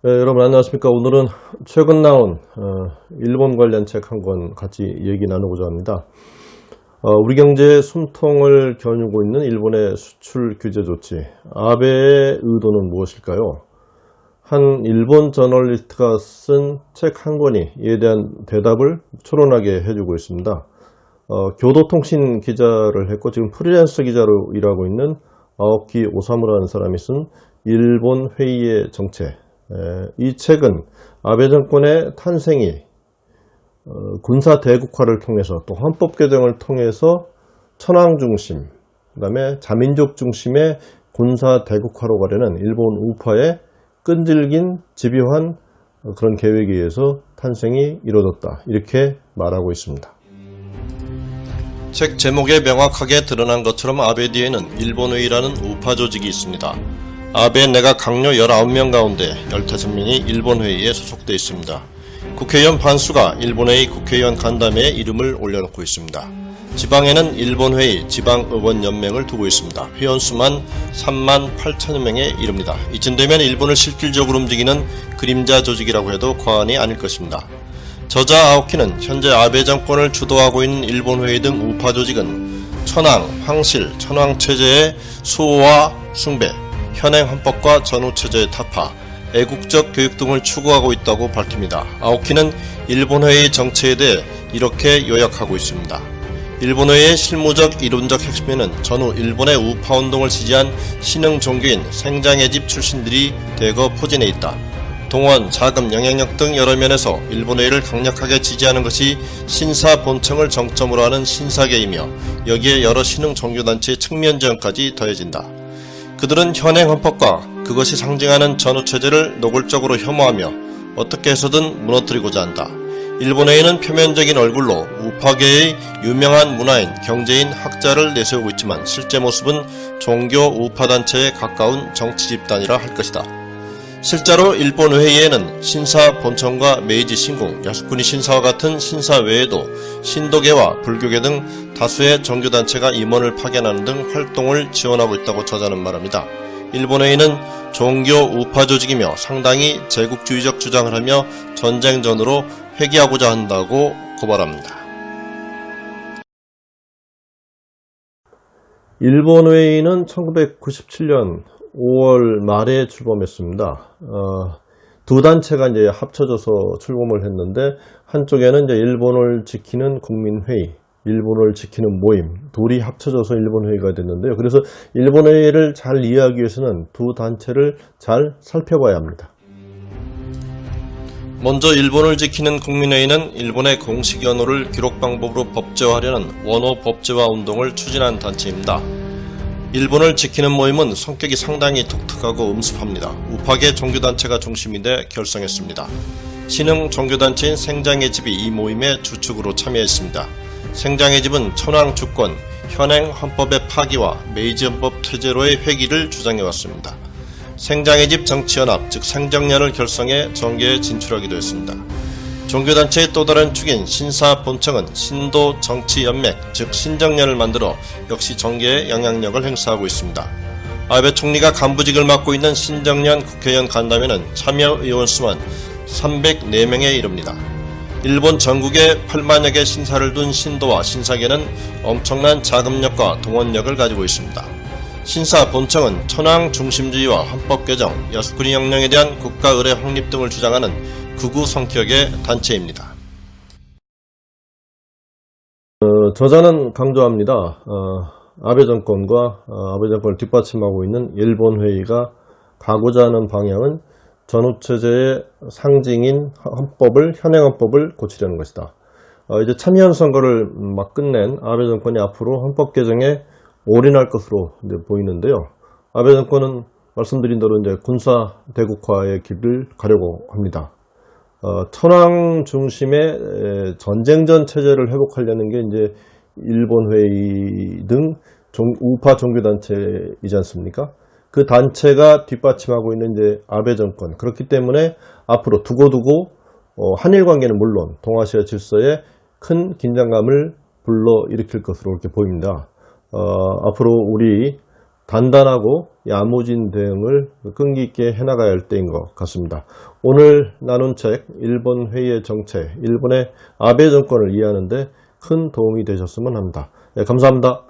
네, 여러분 안녕하십니까. 오늘은 최근 나온 일본 관련 책 한 권 같이 얘기 나누고자 합니다. 우리 경제의 숨통을 겨누고 있는 일본의 수출 규제 조치, 아베의 의도는 무엇일까요? 한 일본 저널리스트가 쓴 책 한 권이 이에 대한 대답을 초론하게 해주고 있습니다. 교도통신 기자를 했고 지금 프리랜서 기자로 일하고 있는 아오키 오사무라는 사람이 쓴 일본 회의의 정체, 이 책은 아베 정권의 탄생이 군사 대국화를 통해서 또 헌법 개정을 통해서 천황 중심, 그 다음에 자민족 중심의 군사 대국화로 가려는 일본 우파의 끈질긴 집요한 그런 계획에 의해서 탄생이 이루어졌다, 이렇게 말하고 있습니다. 책 제목에 명확하게 드러난 것처럼 아베 뒤에는 일본회의라는 우파 조직이 있습니다. 아베 내각 강요 19명 가운데 15명이 일본회의에 소속되어 있습니다. 국회의원 반수가 일본회의 국회의원 간담회에 이름을 올려놓고 있습니다. 지방에는 일본회의 지방의원연맹을 두고 있습니다. 회원수만 3만 8천여 명에 이릅니다. 이쯤 되면 일본을 실질적으로 움직이는 그림자 조직이라고 해도 과언이 아닐 것입니다. 저자 아오키는 현재 아베 정권을 주도하고 있는 일본회의 등 우파 조직은 천황, 황실, 천황체제의 수호와 숭배, 현행 헌법과 전후체제의 타파, 애국적 교육 등을 추구하고 있다고 밝힙니다. 아오키는 일본회의 정체에 대해 이렇게 요약하고 있습니다. 일본회의의 실무적 이론적 핵심에는 전후 일본의 우파운동을 지지한 신흥 종교인 생장의 집 출신들이 대거 포진해 있다. 동원, 자금, 영향력 등 여러 면에서 일본회의를 강력하게 지지하는 것이 신사 본청을 정점으로 하는 신사계이며 여기에 여러 신흥 종교단체의 측면 지원까지 더해진다. 그들은 현행 헌법과 그것이 상징하는 전후체제를 노골적으로 혐오하며 어떻게 해서든 무너뜨리고자 한다. 일본회의는 표면적인 얼굴로 우파계의 유명한 문화인, 경제인, 학자를 내세우고 있지만 실제 모습은 종교 우파단체에 가까운 정치 집단이라 할 것이다. 실제로 일본 회의에는 신사 본청과 메이지 신궁, 야스쿠니 신사와 같은 신사 외에도 신도계와 불교계 등 다수의 종교단체가 임원을 파견하는 등 활동을 지원하고 있다고 저자는 말합니다. 일본 회의는 종교 우파 조직이며 상당히 제국주의적 주장을 하며 전쟁전으로 회귀하고자 한다고 고발합니다. 일본 회의는 1997년 5월 말에 출범했습니다. 두 단체가 이제 합쳐져서 출범을 했는데, 한쪽에는 이제 일본을 지키는 국민회의, 일본을 지키는 모임, 둘이 합쳐져서 일본회의가 됐는데요. 그래서 일본회의를 잘 이해하기 위해서는 두 단체를 잘 살펴봐야 합니다. 먼저 일본을 지키는 국민회의는 일본의 공식 연호를 기록 방법으로 법제화하려는 원호 법제화 운동을 추진한 단체입니다. 일본을 지키는 모임은 성격이 상당히 독특하고 음습합니다. 우파계 종교단체가 중심인데 결성했습니다. 신흥 종교단체인 생장의 집이 이 모임의 주축으로 참여했습니다. 생장의 집은 천황 주권, 현행 헌법의 파기와 메이지 헌법 퇴제로의 회귀를 주장해왔습니다. 생장의 집 정치연합, 즉 생정연을 결성해 정계에 진출하기도 했습니다. 종교단체의 또 다른 축인 신사본청은 신도 정치연맹, 즉 신정연을 만들어 역시 정계에 영향력을 행사하고 있습니다. 아베 총리가 간부직을 맡고 있는 신정연 국회의원 간담회는 참여 의원 수만 304명에 이릅니다. 일본 전국에 8만여 개 신사를 둔 신도와 신사계는 엄청난 자금력과 동원력을 가지고 있습니다. 신사본청은 천황 중심주의와 헌법 개정, 야스쿠니 혁명에 대한 국가 의례 확립 등을 주장하는 극우 성격의 단체입니다. 저자는 강조합니다. 아베 정권과 아베 정권을 뒷받침하고 있는 일본 회의가 가고자 하는 방향은 전후체제의 상징인 헌법을, 현행 헌법을 고치려는 것이다. 이제 참여연 선거를 막 끝낸 아베 정권이 앞으로 헌법 개정에 올인할 것으로 이제 보이는데요. 아베 정권은 말씀드린 대로 이제 군사 대국화의 길을 가려고 합니다. 천황 중심의 전쟁전 체제를 회복하려는 게 이제 일본 회의 등 우파 종교단체이지 않습니까? 그 단체가 뒷받침하고 있는 이제 아베 정권. 그렇기 때문에 앞으로 두고두고 한일 관계는 물론 동아시아 질서에 큰 긴장감을 불러일으킬 것으로 이렇게 보입니다. 앞으로 우리 단단하고 야무진 대응을 끈기 있게 해나가야 할 때인 것 같습니다. 오늘 나눈 책 일본 회의의 정체, 일본의 아베 정권을 이해하는 데 큰 도움이 되셨으면 합니다. 네, 감사합니다.